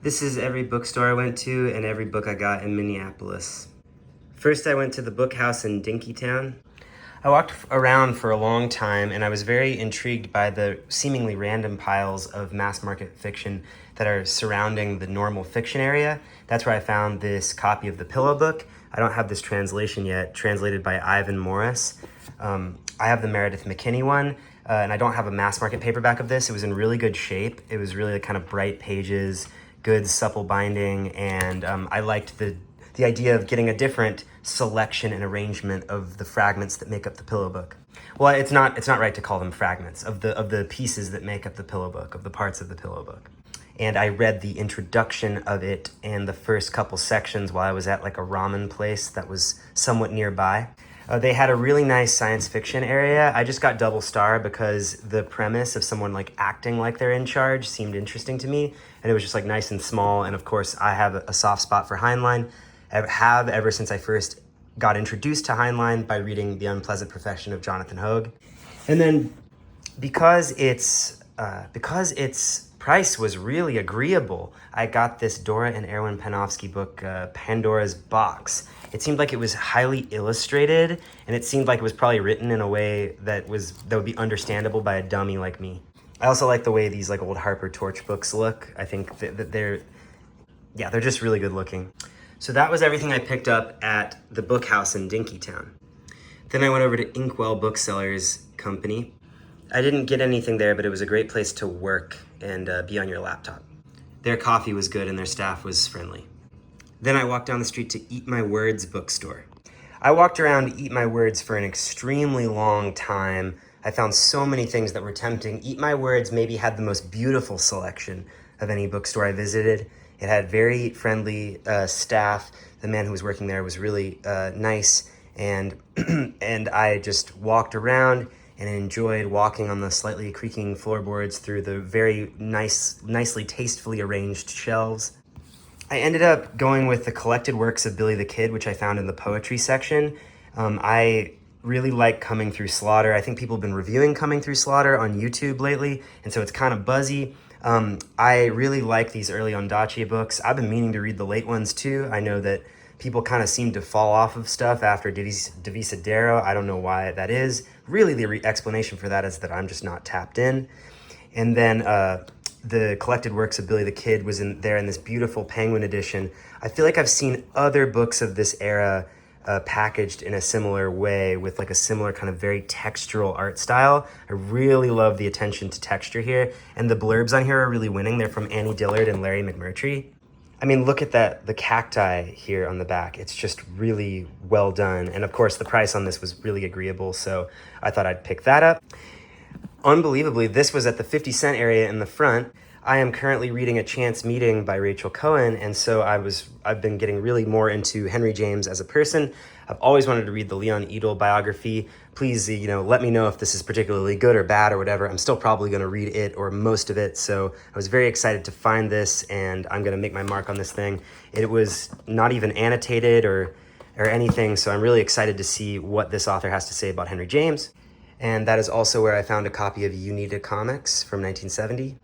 This is every bookstore I went to and every book I got in Minneapolis. First, I went to the book house in Dinky Town. I walked around for a long time and I was very intrigued by the seemingly random piles of mass market fiction that are surrounding the normal fiction area. That's where I found this copy of The Pillow Book. I don't have this translation yet, translated by Ivan Morris. I have the Meredith McKinney one, and I don't have a mass market paperback of this. It was in really good shape. It was really kind of bright pages, good supple binding, and I liked the idea of getting a different selection and arrangement of the fragments that make up the Pillow Book. Well, it's not right to call them fragments of the pieces that make up the Pillow Book, of the parts of the Pillow Book. And I read the introduction of it and the first couple sections while I was at like a ramen place that was somewhat nearby. They had a really nice science fiction area. I just got double star because the premise of someone like acting like they're in charge seemed interesting to me, and it was just like nice and small. And of course, I have a soft spot for Heinlein. I have ever since I first got introduced to Heinlein by reading The Unpleasant Profession of Jonathan Hoag. And then because its price was really agreeable, I got this Dora and Erwin Panofsky book, Pandora's Box. It seemed like it was highly illustrated, and it seemed like it was probably written in a way that would be understandable by a dummy like me. I also like the way these like old Harper Torch books look. I think that they're just really good looking. So that was everything I picked up at the book house in Dinky Town. Then I went over to Inkwell Booksellers company. I didn't get anything there, but it was a great place to work and be on your laptop. Their coffee was good and their staff was friendly. Then I walked down the street to Eat My Words bookstore. I walked around Eat My Words for an extremely long time. I found so many things that were tempting. Eat My Words maybe had the most beautiful selection of any bookstore I visited. It had very friendly staff. The man who was working there was really nice, and and I just walked around and enjoyed walking on the slightly creaking floorboards through the very nicely, tastefully arranged shelves. I ended up going with the collected works of Billy the Kid, which I found in the poetry section. I really like Coming Through Slaughter. I think people have been reviewing Coming Through Slaughter on YouTube lately, and so it's kind of buzzy. I really like these early Ondaatje books. I've been meaning to read the late ones too. I know that people kind of seem to fall off of stuff after Divisadero. I don't know why that is. Really, the explanation for that is that I'm just not tapped in. And then the collected works of Billy the Kid was in this beautiful Penguin edition. I feel like I've seen other books of this era packaged in a similar way with like a similar kind of very textural art style. I really love the attention to texture here, and the blurbs on here are really winning. They're from Annie Dillard and Larry McMurtry. I mean, look at that, the cacti here on the back. It's just really well done. And of course, the price on this was really agreeable, so I thought I'd pick that up. Unbelievably, this was at the 50-cent area in the front. I am currently reading A Chance Meeting by Rachel Cohen, and so I've been getting really more into Henry James as a person. I've always wanted to read the Leon Edel biography. Please, let me know if this is particularly good or bad or whatever. I'm still probably going to read it or most of it, so I was very excited to find this, and I'm going to make my mark on this thing. It was not even annotated or anything, so I'm really excited to see what this author has to say about Henry James. And that is also where I found a copy of Unita Comics from 1970. You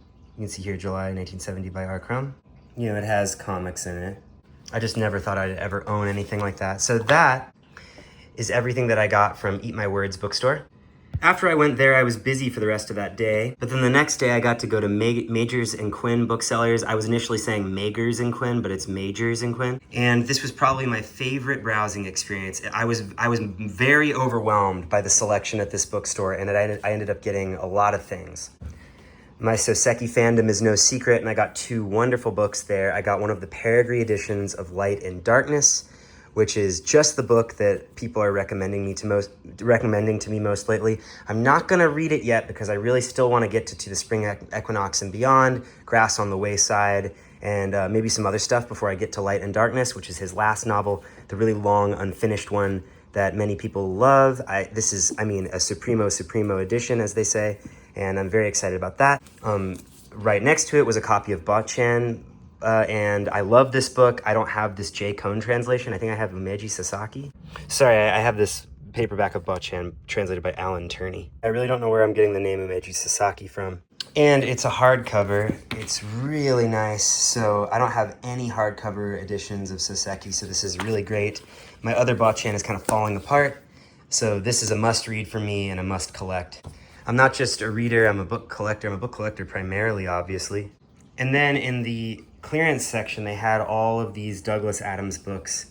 can see here July 1970 by R. Crumb. It has comics in it. I just never thought I'd ever own anything like that. So that is everything that I got from Eat My Words bookstore. After I went there, I was busy for the rest of that day. But then the next day, I got to go to Majors and Quinn Booksellers. I was initially saying Magers and Quinn, but it's Majors and Quinn. And this was probably my favorite browsing experience. I was very overwhelmed by the selection at this bookstore, and I ended up getting a lot of things. My Soseki fandom is no secret, and I got two wonderful books there. I got one of the Peregrine editions of Light and Darkness, which is just the book that people are recommending to me most lately. I'm not gonna read it yet because I really still wanna get to the spring equinox and beyond, Grass on the Wayside, and maybe some other stuff before I get to Light and Darkness, which is his last novel, the really long, unfinished one that many people love. This is a Supremo edition, as they say, and I'm very excited about that. Right next to it was a copy of Bachan, and I love this book. I don't have this J. Cone translation. I think I have Umeji Sasaki. Sorry, I have this paperback of Bachan translated by Alan Turney. I really don't know where I'm getting the name Umeji Sasaki from. And it's a hardcover. It's really nice. So I don't have any hardcover editions of Soseki, so this is really great. My other botchan is kind of falling apart, so this is a must read for me and a must collect. I'm not just a reader, I'm a book collector. I'm a book collector primarily, obviously. And then in the clearance section, they had all of these Douglas Adams books.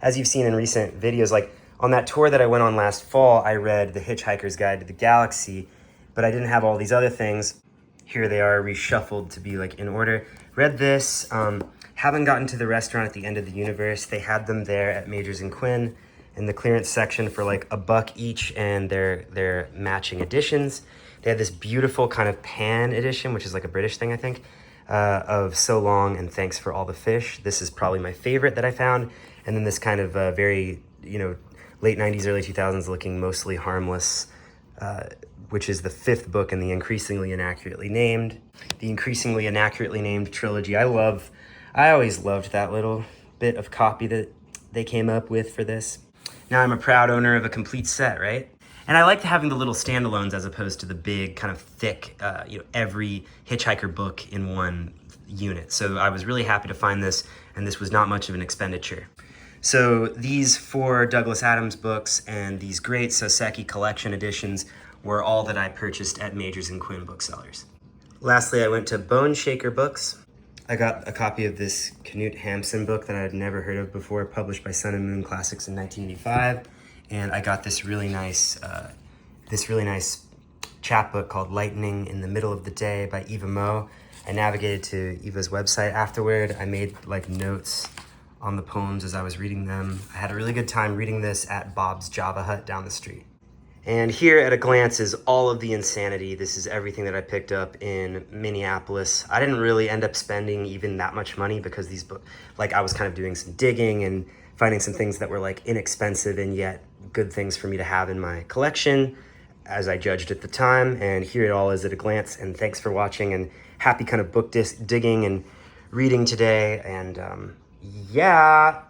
As you've seen in recent videos, like on that tour that I went on last fall, I read The Hitchhiker's Guide to the Galaxy, but I didn't have all these other things. Here they are reshuffled to be like in order. Read this, haven't gotten to the restaurant at the end of the universe. They had them there at Majors and Quinn in the clearance section for like $1 each, and their matching editions. They had this beautiful kind of pan edition, which is like a British thing, I think, of So Long and Thanks for All the Fish. This is probably my favorite that I found. And then this kind of very, late 90s, early 2000s looking Mostly Harmless, which is the 5th book in the Increasingly Inaccurately Named. The Increasingly Inaccurately Named trilogy. I always loved that little bit of copy that they came up with for this. Now I'm a proud owner of a complete set, right? And I liked having the little standalones as opposed to the big kind of thick, every Hitchhiker book in one unit. So I was really happy to find this, and this was not much of an expenditure. So these 4 Douglas Adams books and these great Soseki collection editions were all that I purchased at Majors and Quinn Booksellers. Lastly, I went to Boneshaker Books. I got a copy of this Knut Hamsun book that I had never heard of before, published by Sun and Moon Classics in 1985. And I got this really nice chapbook called Lightning in the Middle of the Day by Eva Moe. I navigated to Eva's website afterward. I made like notes on the poems as I was reading them. I had a really good time reading this at Bob's Java Hut down the street. And here at a glance is all of the insanity. This is everything that I picked up in Minneapolis. I didn't really end up spending even that much money because these books, like I was kind of doing some digging and finding some things that were like inexpensive and yet good things for me to have in my collection as I judged at the time. And here it all is at a glance. And thanks for watching, and happy kind of book digging and reading today. And yeah.